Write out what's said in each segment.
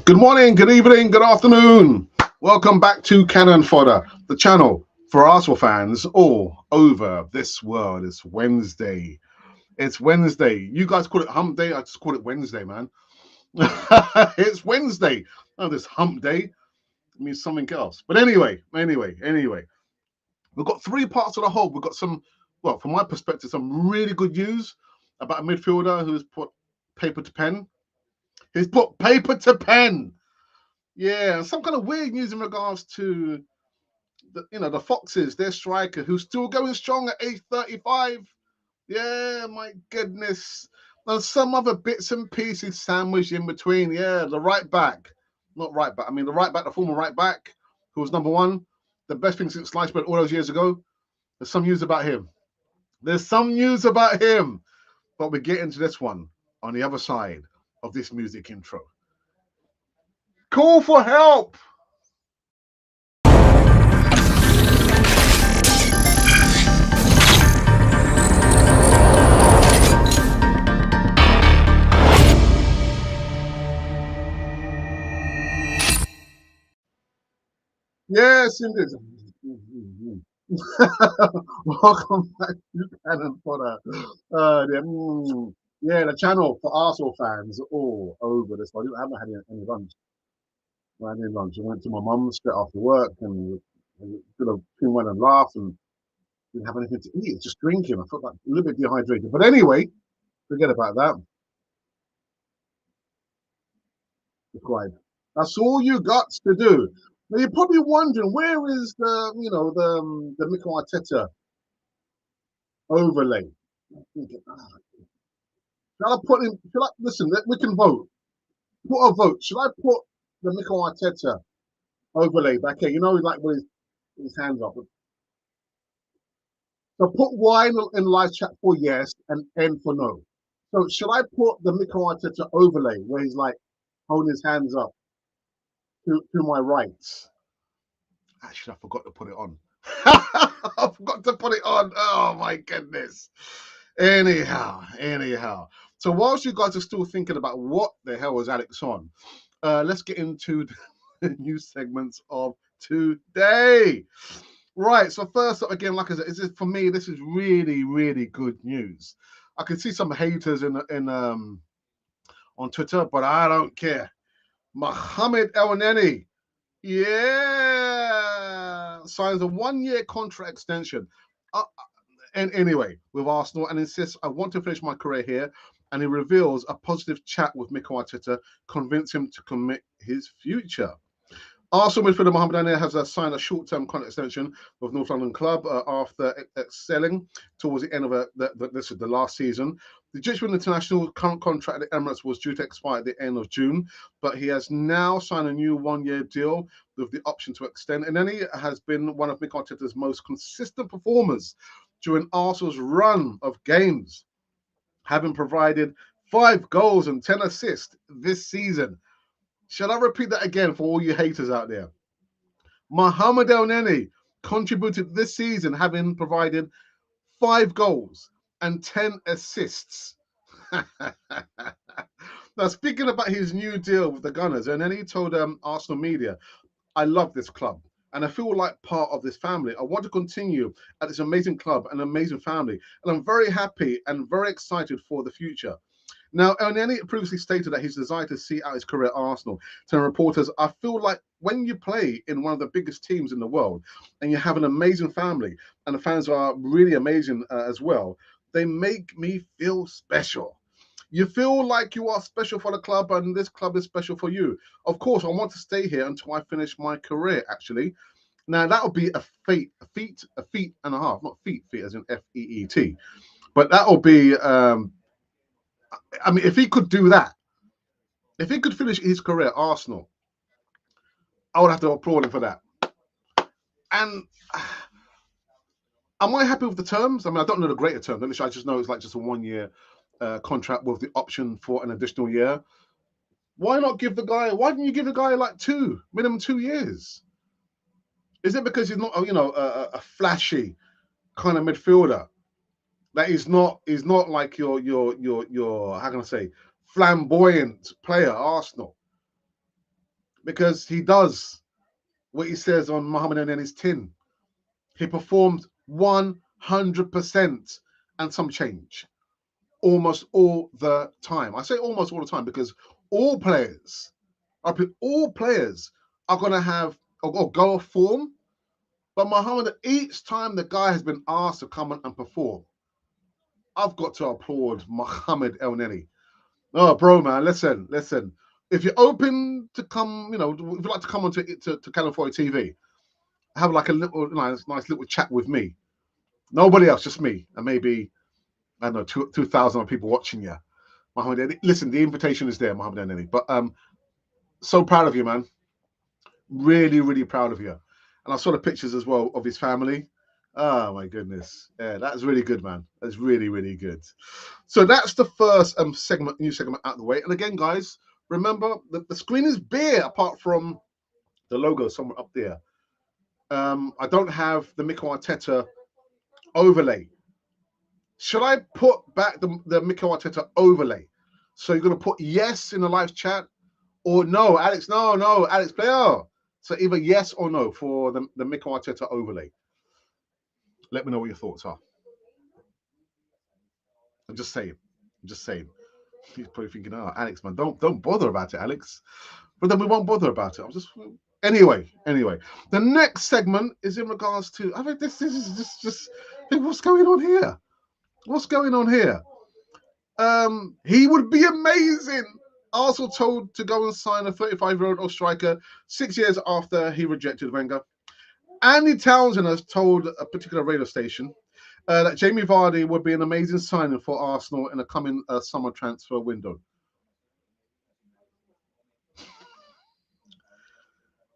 Good morning, good evening, good afternoon. Welcome back to Cannon Fodder, the channel for Arsenal fans all over this world. It's Wednesday. It's Wednesday. You guys call it hump day. I just call it Wednesday, man. It's Wednesday. Oh, this hump day. It means something else. But anyway. We've got three parts of the whole. We've got some, well, from my perspective, some really good news about a midfielder who's put paper to pen. He's put paper to pen. Yeah, some kind of weird news in regards to the Foxes, their striker, who's still going strong at age 35. Yeah, my goodness. And some other bits and pieces sandwiched in between. Yeah, the right back. Not right back. I mean, the right back, the former right back, who was number one. The best thing since sliced bread all those years ago. There's some news about him. But we get into this one on the other side of this music intro. Call for help. Yes, indeed. Welcome back to Cannon Fodder. The channel for Arsenal fans all over this. I haven't had any lunch. I had any lunch. I went to my mum's straight after work and did a tune one and laugh and didn't have anything to eat. Just drinking. I felt like a little bit dehydrated. But anyway, forget about that. Required. That's all you got to do. Now you're probably wondering where is the Mikel Arteta overlay. Shall I put in? Shall I listen? We can vote. Put a vote. Should I put the Mikel Arteta overlay back here? You know, like with his hands up. So put Y in live chat for yes and N for no. So should I put the Mikel Arteta overlay where he's like holding his hands up to my right? Actually, I forgot to put it on. I forgot to put it on. Oh my goodness. Anyhow. So whilst you guys are still thinking about what the hell was Alex on, let's get into the new segments of today. Right. So first up, again, like I said, for me, this is really, really good news. I can see some haters in on Twitter, but I don't care. Mohamed Elneny, signs a 1-year contract extension. And anyway, with Arsenal, and insists, I want to finish my career here. And he reveals a positive chat with Mikel Arteta, convince him to commit his future. Arsenal midfielder Mohamed Elneny has signed a short-term contract extension with North London club after excelling towards the end of the last season. The Egyptian international current contract at the Emirates was due to expire at the end of June, but he has now signed a new 1-year deal with the option to extend. And Elneny has been one of Mikel Arteta's most consistent performers during Arsenal's run of games, having provided 5 goals and 10 assists this season. Shall I repeat that again for all you haters out there? Mohamed Elneny contributed this season, having provided 5 goals and 10 assists. Now, speaking about his new deal with the Gunners, Elneny told Arsenal media, I love this club and I feel like part of this family. I want to continue at this amazing club and amazing family. And I'm very happy and very excited for the future. Now, Elneny previously stated that his desire to see out his career at Arsenal. Telling reporters, I feel like when you play in one of the biggest teams in the world and you have an amazing family and the fans are really amazing as well, they make me feel special. You feel like you are special for the club and this club is special for you. Of course, I want to stay here until I finish my career, actually. Now, that would be a feat and a half, not feet as in Feet. But that will be, I mean, if he could do that, if he could finish his career at Arsenal, I would have to applaud him for that. And am I happy with the terms? I mean, I don't know the greater terms. I just know it's like just a 1-year contract with the option for an additional year. Why not give the guy? Why didn't you give the guy like minimum 2 years? Is it because he's not, a flashy kind of midfielder? That he's not like your how can I say, flamboyant player at Arsenal. because he does what he says on Mohamed Elneny's tin. He performed 100% and some change almost all the time. I say almost all the time because all players, all players are going to have or go off form. But Mohamed, each time the guy has been asked to come and perform, I've got to applaud Mohamed Elneny. Oh, bro, man, listen. If you're open to come, if you'd like to come onto to California TV, have like a little nice little chat with me. Nobody else, just me, and maybe I don't know 2,000 people watching you. Mohamed Elneny. Listen, the invitation is there, Mohamed Elneny. But so proud of you, man. Really, really proud of you. And I saw the pictures as well of his family. Oh my goodness. Yeah, that's really good, man. That's really, really good. So that's the first new segment out of the way. And again, guys, remember the screen is bare apart from the logo somewhere up there. I don't have the Mikel Arteta overlay. Should I put back the Mikel Arteta overlay? So you're gonna put yes in the live chat or no, Alex? No, Alex, player. So either yes or no for the Mikel Arteta overlay. Let me know what your thoughts are. I'm just saying. He's probably thinking, "Oh, Alex, man, don't bother about it, Alex." But then we won't bother about it. I'm just anyway. The next segment is in regards to. I mean, this is just what's going on here? What's going on here? He would be amazing. Arsenal told to go and sign a 35-year-old striker 6 years after he rejected Wenger. Andy Townsend has told a particular radio station that Jamie Vardy would be an amazing signing for Arsenal in the coming summer transfer window.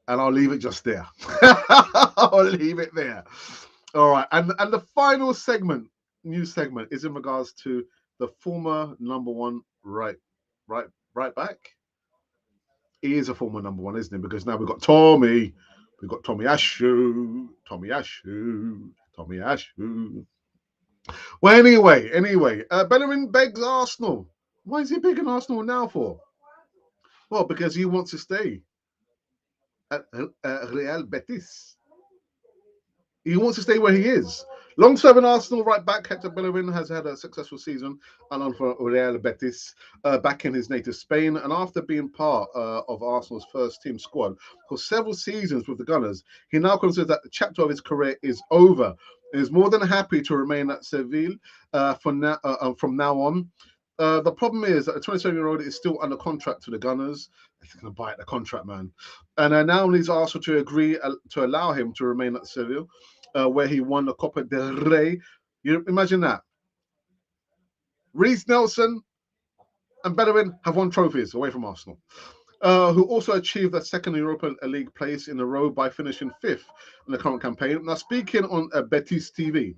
And I'll leave it just there. I'll leave it there. All right. And the final segment, new segment, is in regards to the former number one right back. He is a former number one, isn't he? Because now we've got Tommy. We've got Tommy Ashu. Well, anyway, Bellerin begs Arsenal. Why is he begging Arsenal now for? Well, because he wants to stay at Real Betis. He wants to stay where he is. Long-serving Arsenal right back Hector Bellerin has had a successful season and for Real Betis back in his native Spain. And after being part of Arsenal's first team squad for several seasons with the Gunners, he now considers that the chapter of his career is over. He is more than happy to remain at Seville from now on. The problem is that the 27-year-old is still under contract to the Gunners. They're going to bite the contract, man. And now needs Arsenal to agree to allow him to remain at Seville, where he won the Copa del Rey. You imagine that. Reece Nelson and Bellerin have won trophies away from Arsenal, who also achieved their second Europa League place in a row by finishing fifth in the current campaign. Now, speaking on Betis TV,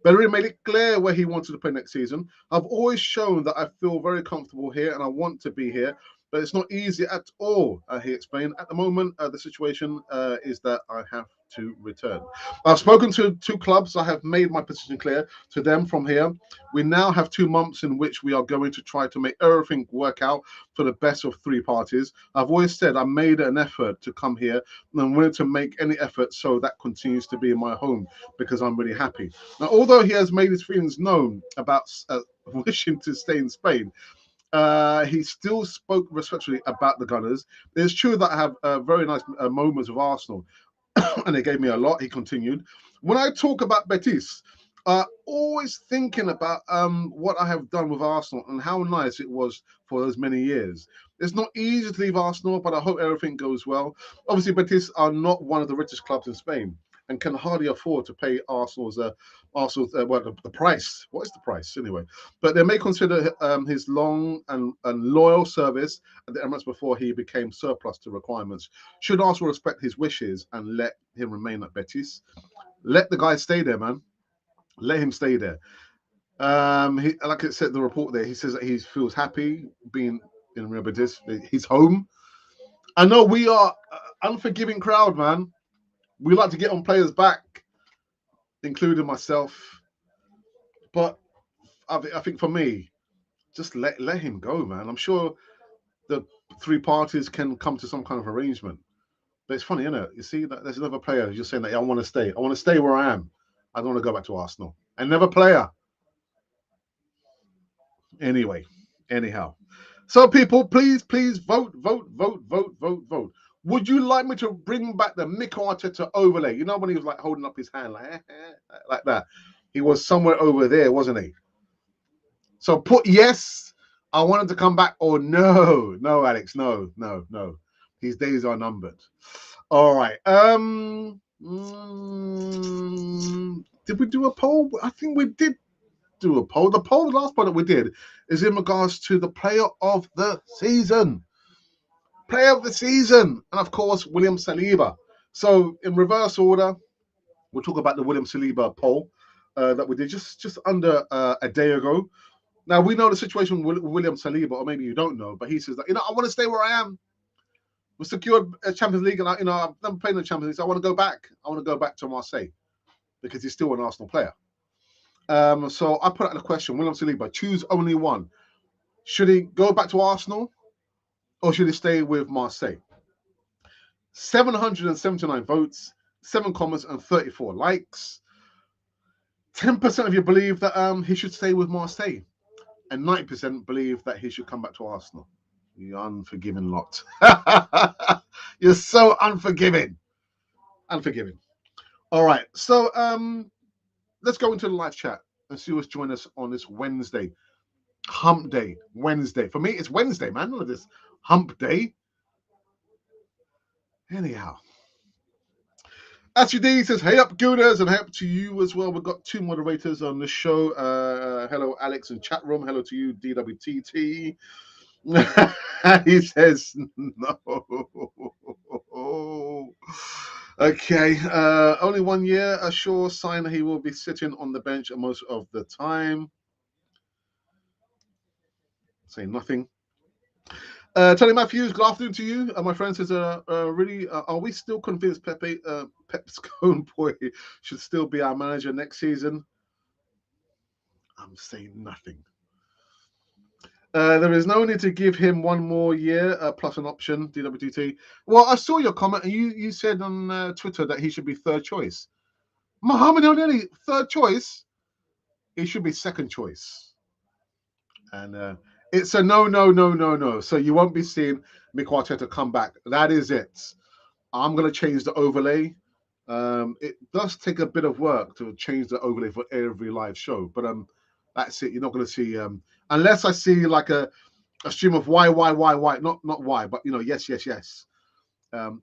Bellerin made it clear where he wanted to play next season. I've always shown that I feel very comfortable here and I want to be here, but it's not easy at all, he explained. At the moment, the situation is that I have to return. I've spoken to two clubs. I have made my position clear to them from here. We now have 2 months in which we are going to try to make everything work out for the best of three parties. I've always said I made an effort to come here and I'm willing to make any effort so that continues to be my home because I'm really happy. Now, although he has made his feelings known about wishing to stay in Spain, he still spoke respectfully about the Gunners. It's true that I have very nice moments with Arsenal, and they gave me a lot. He continued. When I talk about Betis, always thinking about what I have done with Arsenal and how nice it was for those many years. It's not easy to leave Arsenal, but I hope everything goes well. Obviously, Betis are not one of the richest clubs in Spain and can hardly afford to pay Arsenal's the price. What is the price anyway? But they may consider his long and loyal service at the Emirates before he became surplus to requirements. Should Arsenal respect his wishes and let him remain at Betis? Let the guy stay there, man. Let him stay there. Like it said in the report there, he says that he feels happy being in Real Betis. He's home. I know we are unforgiving crowd, man. We like to get on players' back, including myself. But I think for me, just let him go, man. I'm sure the three parties can come to some kind of arrangement. But it's funny, isn't it? You see that there's another player who's just saying that, yeah, I want to stay. I want to stay where I am. I don't want to go back to Arsenal. Another player. Anyway, anyhow. So people, please, please vote, vote, vote, vote, vote, vote. Would you like me to bring back the Mikel Arteta overlay? You know when he was like holding up his hand like that? He was somewhere over there, wasn't he? So put yes, I wanted to come back, or no. No, Alex, no, no, no. His days are numbered. All right. Did we do a poll? I think we did do a poll. The last poll that we did is in regards to the player of the season. Player of the season. And of course, William Saliba. So in reverse order, we'll talk about the William Saliba poll that we did just under a day ago. Now, we know the situation with William Saliba, or maybe you don't know, but he says that, I want to stay where I am. We secured a Champions League, and I've never played in the Champions League, so I want to go back. I want to go back to Marseille because he's still an Arsenal player. So I put out the question, William Saliba, choose only one. Should he go back to Arsenal or should he stay with Marseille? 779 votes, 7 comments, and 34 likes. 10% of you believe that he should stay with Marseille, and 90% believe that he should come back to Arsenal. You unforgiving lot. You're so unforgiving. Unforgiving. All right. So let's go into the live chat and see what's joining us on this Wednesday. Hump day. Wednesday. For me, it's Wednesday, man. Look at this. Hump day. Anyhow. D says, hey up, Gooners, and hey up to you as well. We've got 2 moderators on the show. Hello, Alex in chat room. Hello to you, DWTT. He says, no. Okay. Only 1 year. A sure sign he will be sitting on the bench most of the time. Say nothing. Tony Matthews, good afternoon to you. My friend says, really, are we still convinced Pep Scone Boy should still be our manager next season? I'm saying nothing. There is no need to give him 1 more year plus an option, DWT. Well, I saw your comment, and you said on Twitter that he should be 3rd choice. Mohamed Elneny, 3rd choice? He should be 2nd choice. And it's a no. So you won't be seeing Mikel Arteta come back. That is it. I'm going to change the overlay. It does take a bit of work to change the overlay for every live show, but that's it. You're not going to see unless I see like a stream of why, not why, but yes. You're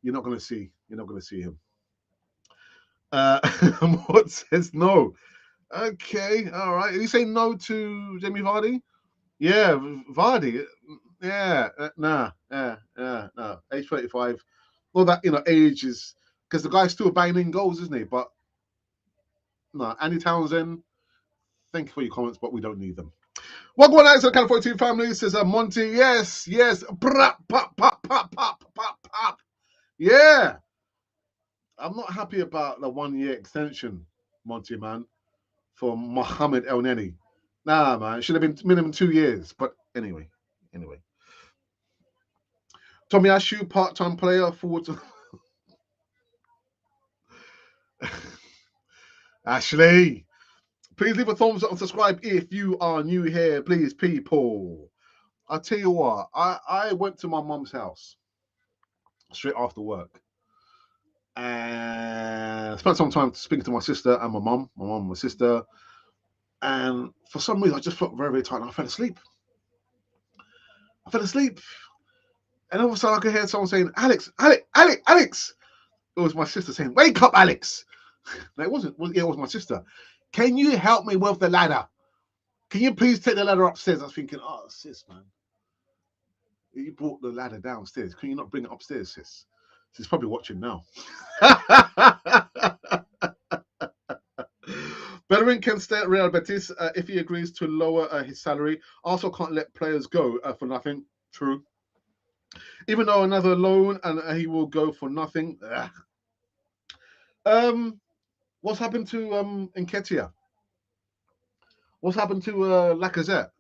not going to see him. What says no? Okay, all right. Are you saying no to Jamie Vardy? Yeah, Vardy. Yeah, no. Age 35. Well, that age is because the guy's still banging in goals, isn't he? But no, Andy Townsend. Thank you for your comments, but we don't need them. Welcome on out to the California team family. Says Monty. Yes. Pop. Yeah. I'm not happy about the 1 year extension, Monty man, for Mohamed Elneny. Nah, man, it should have been minimum 2 years. But anyway. Tommy Ashu, part-time player, forward to Ashley. Please leave a thumbs up and subscribe if you are new here, please, people. I'll tell you what, I went to my mum's house straight after work and spent some time speaking to my sister and my mum and my sister. And for some reason, I just felt very, very tired and I fell asleep. And all of a sudden, I could hear someone saying, Alex. It was my sister saying, wake up, Alex. No, it wasn't. It was my sister. Can you help me with the ladder? Can you please take the ladder upstairs? I was thinking, oh, sis, man. You brought the ladder downstairs. Can you not bring it upstairs, sis? She's probably watching now. Bellerin can stay at Real Betis if he agrees to lower his salary. Also can't let players go for nothing. True. Even though another loan and he will go for nothing. What's happened to Nketiah? What's happened to Lacazette?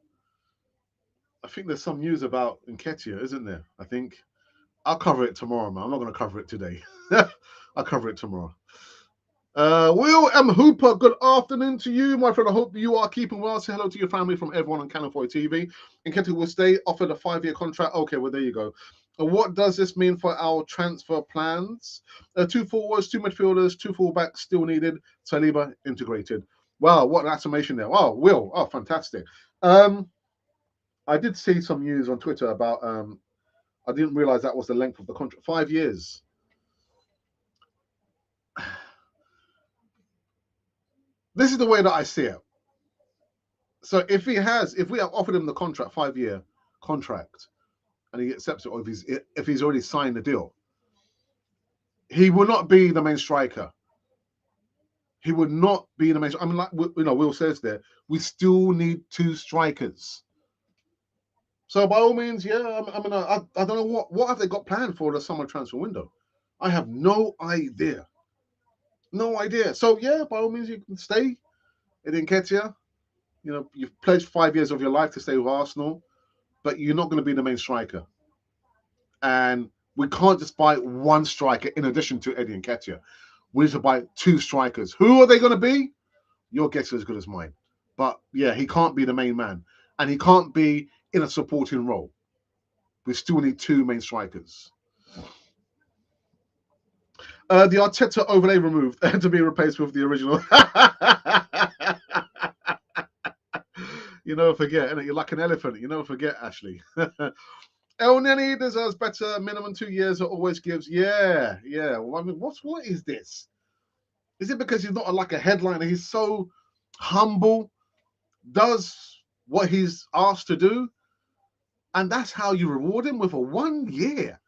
I think there's some news about Nketiah, isn't there? I think I'll cover it tomorrow, man. I'm not going to cover it today. I'll cover it tomorrow. Will M. Hooper, good afternoon to you, my friend. I hope you are keeping well. Say hello to your family from everyone on Cannon 4 TV. Nketiah will stay, offered a 5-year contract. Okay, well, there you go. What does this mean for our transfer plans? 2 forwards, 2 midfielders, 2 fullbacks still needed. Saliba integrated. Wow, what an affirmation there. Wow, Will. Oh, fantastic. I did see some news on Twitter about, I didn't realize that was the length of the contract. 5 years. This is the way that I see it. So if we have offered him the contract, 5-year contract, and he accepts it, or if he's already signed the deal, he will not be the main striker. He would not be the main. I mean, like Will says there, we still need 2 strikers. So by all means, yeah. I don't know what have they got planned for the summer transfer window. I have no idea. No idea. So yeah, by all means, you can stay in Nketiah. You've pledged 5 years of your life to stay with Arsenal, but you're not going to be the main striker. And we can't just buy 1 striker in addition to Eddie Nketiah. We need to buy 2 strikers. Who are they going to be? Your guess is as good as mine. But yeah, he can't be the main man. And he can't be in a supporting role. We still need 2 main strikers. The Arteta overlay removed to be replaced with the original. You never forget, innit? You're like an elephant. You never forget, Ashley. Elneny deserves better. Minimum 2 years. It always gives. Yeah. Well, I mean, what is this? Is it because he's not like a headliner? He's so humble, does what he's asked to do, and that's how you reward him with a 1-year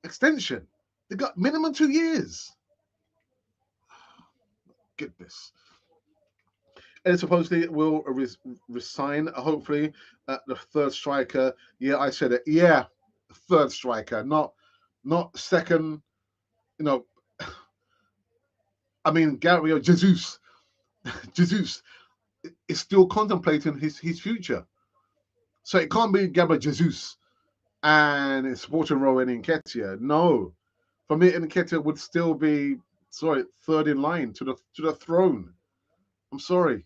extension. They got minimum 2 years. Goodness. And supposedly it will resign, hopefully, the 3rd striker. Yeah, I said it. Yeah, 3rd striker, not second. I mean, Gabriel Jesus is still contemplating his future. So it can't be Gabriel Jesus and his supporting role in Nketiah. No. For me, Nketiah would still be, 3rd in line to the throne. I'm sorry.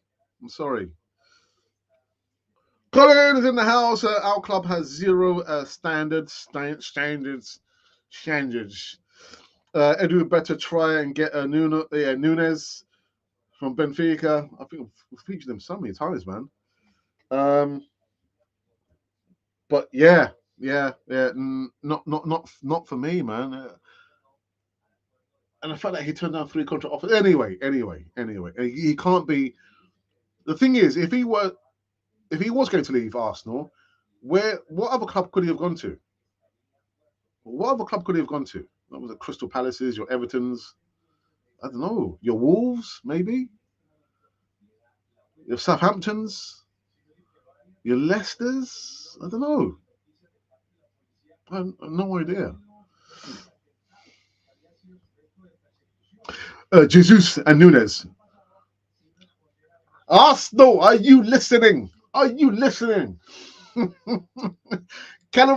Colin is in the house. Our club has 0 standards. Edu better try and get Nunes from Benfica. I think we've featured them so many times, man. But yeah. Not for me, man. And the fact that he turned down 3 contract offers. Anyway, he can't be. The thing is, if he was going to leave Arsenal, what other club could he have gone to? What other club could he have gone to? What was it? Crystal Palaces, your Evertons? I don't know. Your Wolves, maybe? Your Southamptons? Your Leicesters? I don't know. I have no idea. Jesus and Nunes. Arsenal, are you listening? Cannon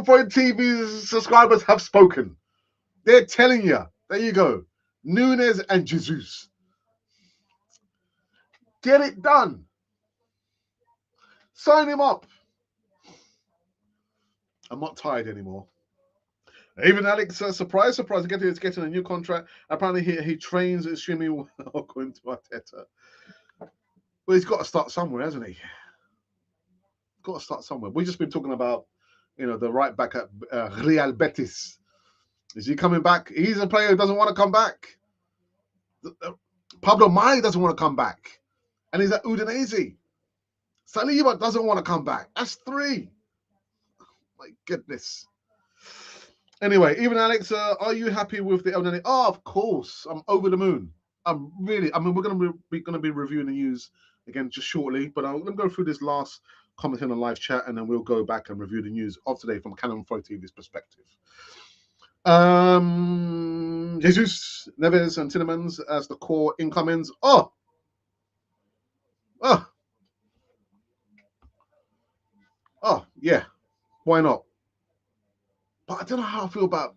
Point TV's subscribers have spoken. They're telling you. There you go. Nunes and Jesus. Get it done. Sign him up. I'm not tired anymore. Even Alex, surprise, is getting a new contract. Apparently, he trains extremely well, according to Arteta. Well, he's got to start somewhere, hasn't he? Got to start somewhere. We've just been talking about, the right back at Real Betis. Is he coming back? He's a player who doesn't want to come back. Pablo Mari doesn't want to come back. And he's at Udinese. Saliba doesn't want to come back. That's 3. My goodness. Anyway, even Alex, are you happy with the Elneny? Oh, of course. I'm over the moon. We're going to be reviewing the news again just shortly, but I'm going to go through this last comment in the live chat, and then we'll go back and review the news of today from Cannon Pro TV's perspective. Jesus, Neves, and Tielemans as the core incomings. Oh, yeah. Why not? But I don't know how I feel about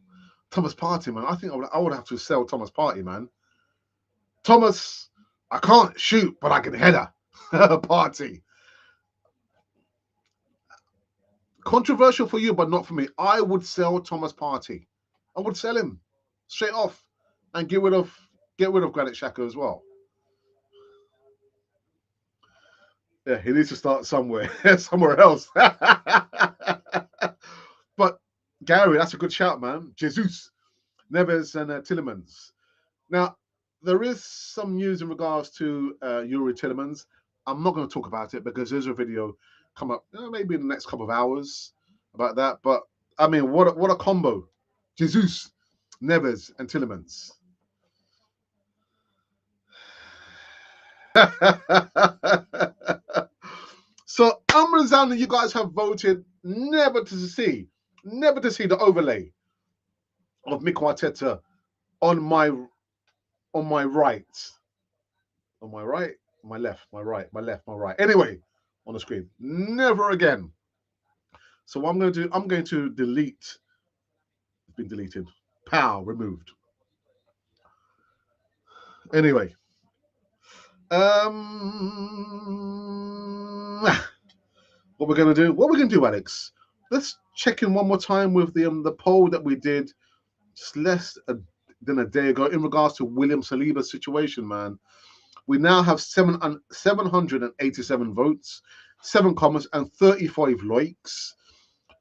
Thomas Partey, man. I think I would have to sell Thomas Partey, man. Thomas, I can't shoot, but I can header. Partey. Controversial for you, but not for me. I would sell Thomas Partey. I would sell him straight off and get rid of Granit Xhaka as well. Yeah, he needs to start somewhere, somewhere else. But Gary, that's a good shout, man. Jesus, Neves, and Tielemans. Now, there is some news in regards to Youri Tielemans. I'm not going to talk about it because there's a video come up maybe in the next couple of hours about that. But I mean, what a combo! Jesus, Neves, and Tielemans. So Amrazan, you guys have voted never to see the overlay of Mikel Arteta on my right. On my right, my left, my right, my left, my right. Anyway, on the screen. Never again. So what I'm going to do, I'm going to delete. It's been deleted. Pow, removed. Anyway. What we're going to do, Alex? Let's check in one more time with the poll that we did just less than a day ago in regards to William Saliba's situation, man. We now have 787 votes, 7 comments, and 35 likes.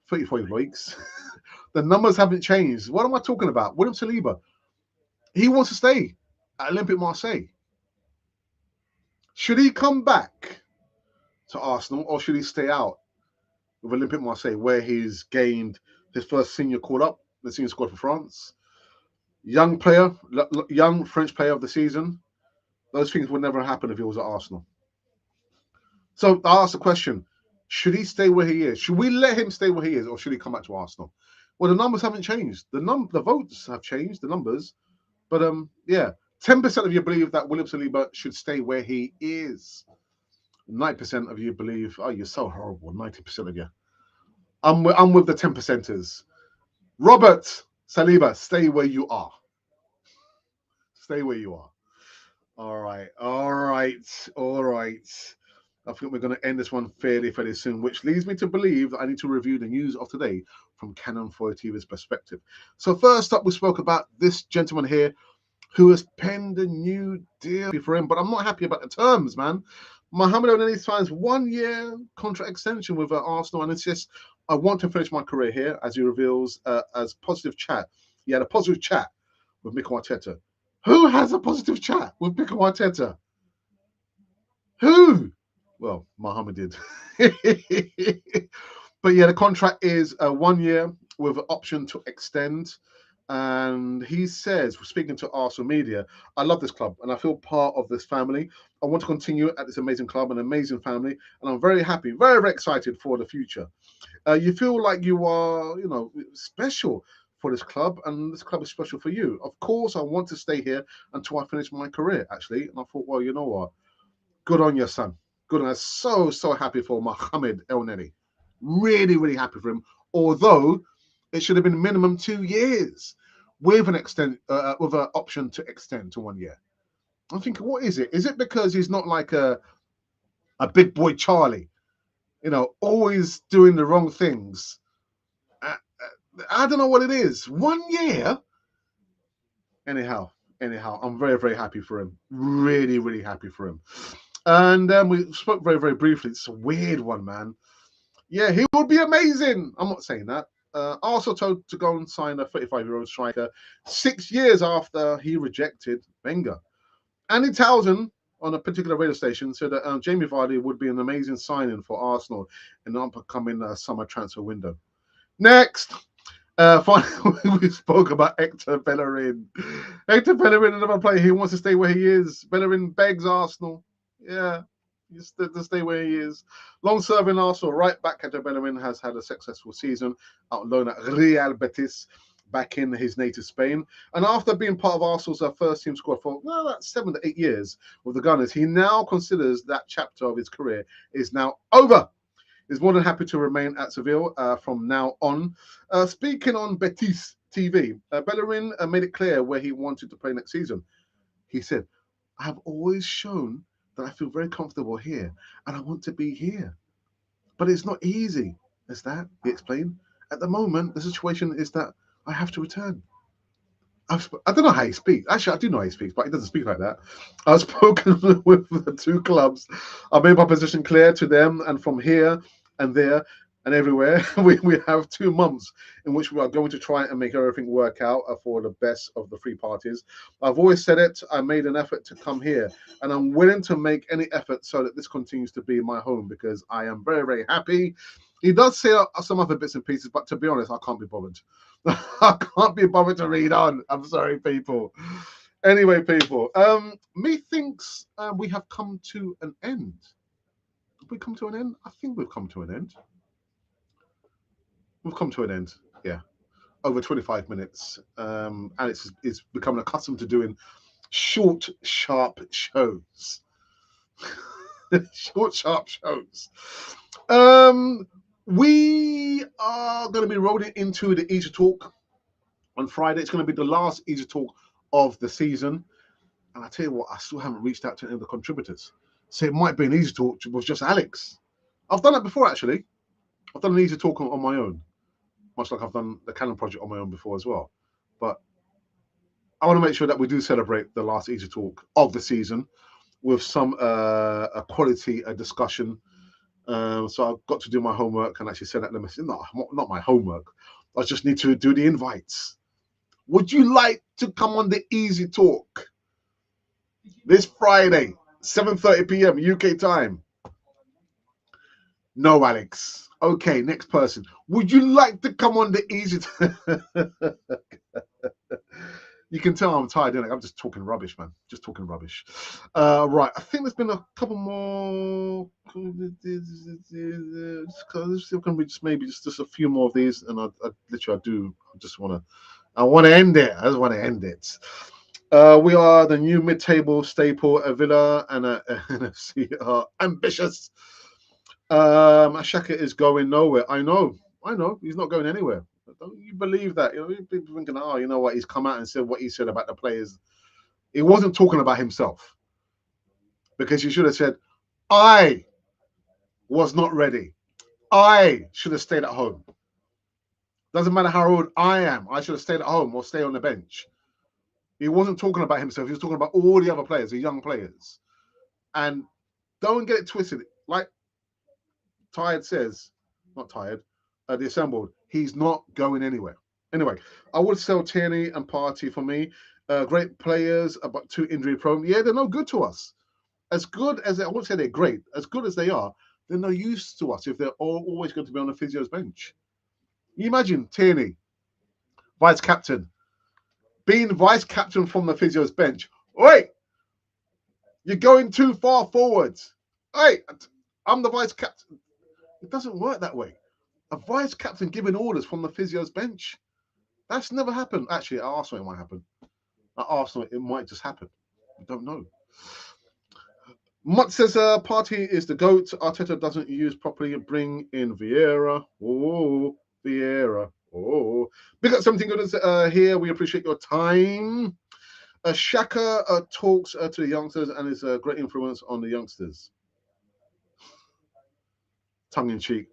35 likes. The numbers haven't changed. What am I talking about? William Saliba. He wants to stay at Olympique Marseille. Should he come back to Arsenal or should he stay out with Olympique Marseille, where he's gained his first senior call-up, the senior squad for France? Young player, young French player of the season. Those things would never happen if he was at Arsenal. So I asked the question, should he stay where he is? Should we let him stay where he is or should he come back to Arsenal? Well, the numbers haven't changed. The votes have changed, the numbers. But yeah, 10% of you believe that William Saliba should stay where he is. 9% of you believe, oh, you're so horrible. 90% of you. I'm with the 10%ers. Robert Saliba, stay where you are. Stay where you are. All right. I think we're going to end this one fairly soon, which leads me to believe that I need to review the news of today from Canon 4 TV's perspective. So first up, we spoke about this gentleman here who has penned a new deal for him, but I'm not happy about the terms, man. Mohamed Elneny signs 1-year contract extension with Arsenal and insists, I want to finish my career here, as he reveals as positive chat. He had a positive chat with Mikel Arteta. Who has a positive chat with Mikel Arteta? Who? Well, Mohamed did. But yeah, the contract is 1 year with an option to extend. And he says, speaking to Arsenal media, I love this club and I feel part of this family. I want to continue at this amazing club, an amazing family. And I'm very happy, very excited for the future. You feel like you are, special for this club, and this club is special for you. Of course, I want to stay here until I finish my career, actually. And I thought, well, you know what? Good on your son. Good on. I'm so happy for Mohamed Elneny. Really happy for him. Although it should have been minimum 2 years with an option to extend to 1 year. I'm thinking, what is it? Is it because he's not like a big boy Charlie, always doing the wrong things? I don't know what it is. 1 year. Anyhow, I'm very happy for him. Really happy for him. And we spoke very briefly. It's a weird one, man. Yeah, he would be amazing. I'm not saying that. Arsenal told to go and sign a 35-year-old striker 6 years after he rejected Wenger. Andy Townsend on a particular radio station said that Jamie Vardy would be an amazing signing for Arsenal in the upcoming summer transfer window. Next. Finally, we spoke about Hector Bellerin. Hector Bellerin, another player, he wants to stay where he is. Bellerin begs Arsenal. Yeah, to stay where he is. Long-serving Arsenal right back, Hector Bellerin has had a successful season out on loan at Real Betis, back in his native Spain. And after being part of Arsenal's first-team squad for about 7 to 8 years with the Gunners, he now considers that chapter of his career is now over. is more than happy to remain at Seville from now on. Speaking on Betis TV, Bellerin made it clear where he wanted to play next season. He said, I have always shown that I feel very comfortable here and I want to be here. But it's not easy, is that, he explained. At the moment, the situation is that I have to return. I don't know how he speaks. Actually, I do know how he speaks, but he doesn't speak like that. I've spoken with the two clubs. I made my position clear to them, and from here and there and everywhere, we have 2 months in which we are going to try and make everything work out for the best of the 3 parties. I've always said it. I made an effort to come here, and I'm willing to make any effort so that this continues to be my home because I am very, very happy. He does say some other bits and pieces, but to be honest, I can't be bothered. I can't be bothered to read on. I'm sorry, people. Anyway, people, methinks we have come to an end. Have we come to an end? I think we've come to an end. We've come to an end. Yeah, over 25 minutes. Alex is becoming accustomed to doing short, sharp shows. Short, sharp shows. We are going to be rolling into the Easter Talk on Friday. It's going to be the last Easter Talk of the season. And I tell you what, I still haven't reached out to any of the contributors. So it might be an Easter Talk with just Alex. I've done that before, actually. I've done an Easter Talk on my own, much like I've done the Canon project on my own before as well. But I want to make sure that we do celebrate the last Easter Talk of the season with some a quality discussion. So I've got to do my homework and actually send out the message. No, not my homework. I just need to do the invites. Would you like to come on the Easy Talk this Friday, 7:30 p.m. UK time? No, Alex. Okay, next person. Would you like to come on the Easy Talk? You can tell I'm tired, I'm just talking rubbish, man. Just talking rubbish. Right, I think there's been a couple more. Maybe just a few more of these, and I just want to end it. I just want to end it. We are the new mid-table staple, a Villa and a NFC are ambitious. Ashaka is going nowhere. I know. He's not going anywhere. Don't you believe that? People thinking, oh, you know what? He's come out and said what he said about the players. He wasn't talking about himself because he should have said, I was not ready. I should have stayed at home. Doesn't matter how old I am. I should have stayed at home or stay on the bench. He wasn't talking about himself. He was talking about all the other players, the young players. And don't get it twisted. Like Tired says, not Tired, the Assembled, he's not going anywhere. Anyway, I would sell Tierney and Partey for me. Great players, but too injury prone. Yeah, they're no good to us. As good as I won't say they're great, as good as they are, they're no use to us if they're always going to be on the physio's bench. You imagine Tierney, vice captain, being vice captain from the physio's bench. Wait, you're going too far forwards. Hey, I'm the vice captain. It doesn't work that way. A vice captain giving orders from the physio's bench. That's never happened. Actually, at Arsenal, it might happen. At Arsenal, it might just happen. We don't know. Mutt says Partey is the GOAT. Arteta doesn't use properly. Bring in Vieira. Oh, Vieira. Oh. Big up something good here. We appreciate your time. Shaka talks to the youngsters and is a great influence on the youngsters. Tongue in cheek.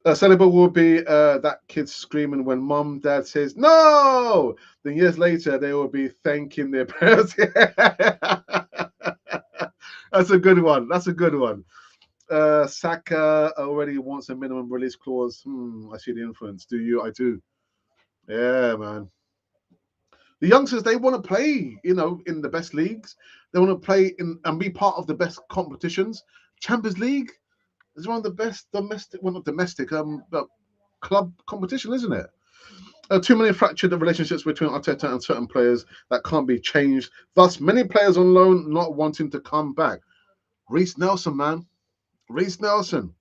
Saliba will be that kid screaming when mum, dad says no. Then years later, they will be thanking their parents. That's a good one. Saka already wants a minimum release clause. I see the influence. Do you? I do. Yeah, man. The youngsters, they want to play, in the best leagues. They want to play in and be part of the best competitions. Champions League is one of the best domestic, but club competition, isn't it? Too many fractured relationships between Arteta and certain players that can't be changed. Thus, many players on loan not wanting to come back. Reece Nelson, man. Reece Nelson.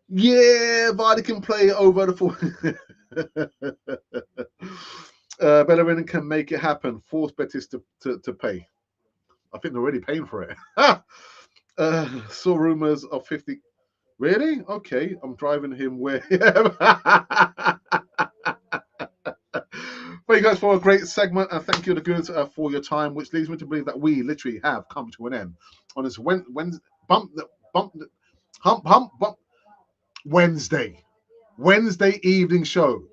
Yeah, Vardy can play over the full. Bellerin can make it happen. Force Betis to pay. I think they're already paying for it. Saw rumors of 50. Really? Okay, I'm driving him where. Thank you guys for a great segment, and thank you, the goods, for your time, which leads me to believe that we literally have come to an end on this bump, bump, bump Wednesday evening show.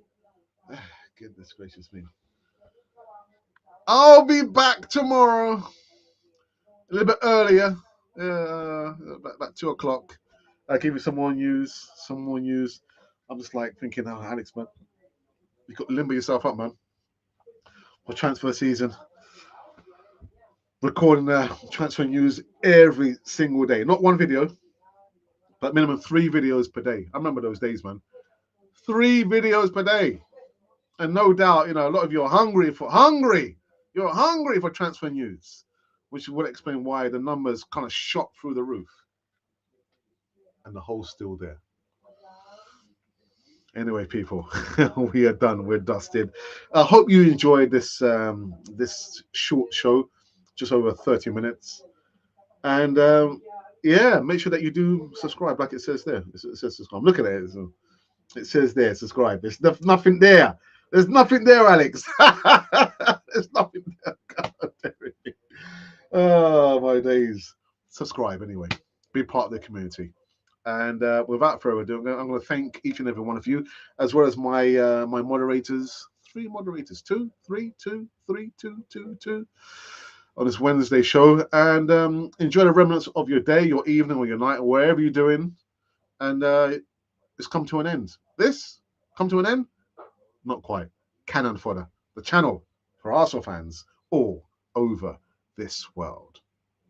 Goodness gracious me! I'll be back tomorrow a little bit earlier, about 2 o'clock. I'll give you some more news. I'm just like thinking, oh, Alex, man, you got to limber yourself up, man, for transfer season. Recording transfer news every single day. Not one video, but minimum 3 videos per day. I remember those days, man. 3 videos per day. And no doubt, a lot of you are hungry. You're hungry for transfer news, which will explain why the numbers kind of shot through the roof. And the hole's still there. Anyway, people, we are done. We're dusted. I hope you enjoyed this short show, just over 30 minutes. And yeah, make sure that you do subscribe, like it says there. It says subscribe. Look at it. It says there, subscribe. There's nothing there. There's nothing there, Alex. There's nothing there. God, oh, my days. Subscribe anyway. Be part of the community. And without further ado, I'm going to thank each and every one of you, as well as my my moderators. 3 moderators. 2, 3, 2, 3, 2, 2, 2. On this Wednesday show, and enjoy the remnants of your day, your evening, or your night, or wherever you're doing. And it's come to an end. This come to an end? Not quite. Cannon fodder, the channel for Arsenal fans all over this world.